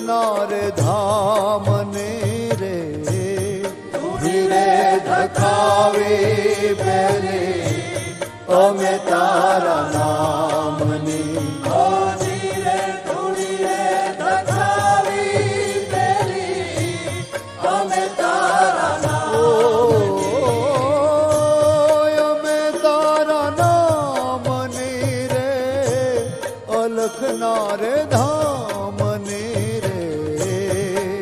અલખનારે ધામને રે ધીરે ધખાવી પેલે અમે તારા નામની ધીરે ધૂળીએ ધખાવી પેલી અમે તારા નામની અમે તારા નામની રે અલખનારે ધામની રે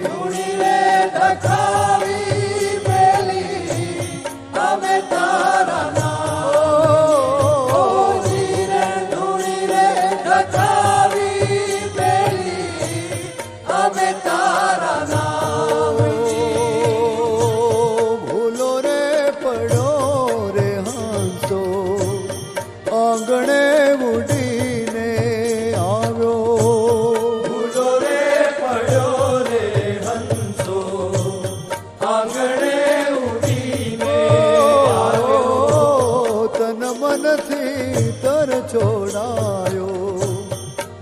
ધૂળીએ ધખાવી પેલી અમે તારા આંગણે ઉડીને આવ્યો ભૂલો રે પડ્યો રે હંસો આંગણે ઉડીને આવ્યો તન મનથી તર છોડાયો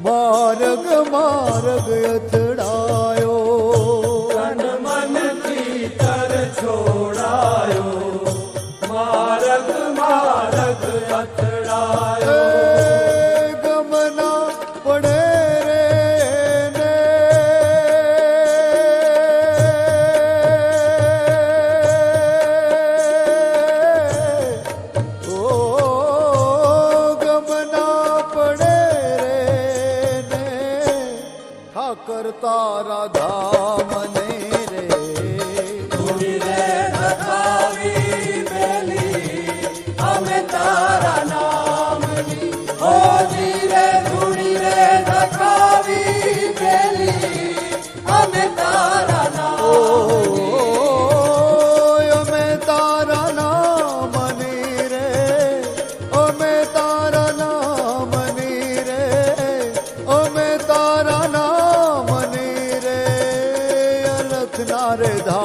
માર્ગ માર્ગ અથડાયો તન મનથી તર છોડાયો માર્ગ માર્ગ અથડાયો ગમના પડે રે ને ઓ ગમના પડે રે ને ઠાકર તારા ધામને રે ધૂળીએ ધખાવી પેલી અમે તારા નામની હો ધીરે ધૂળીએ ધખાવી પેલી અમે તારા નામની અમે તારા નામની રે અમે તારા નામની રે અમે તારા નામની રે અલખના રે ધા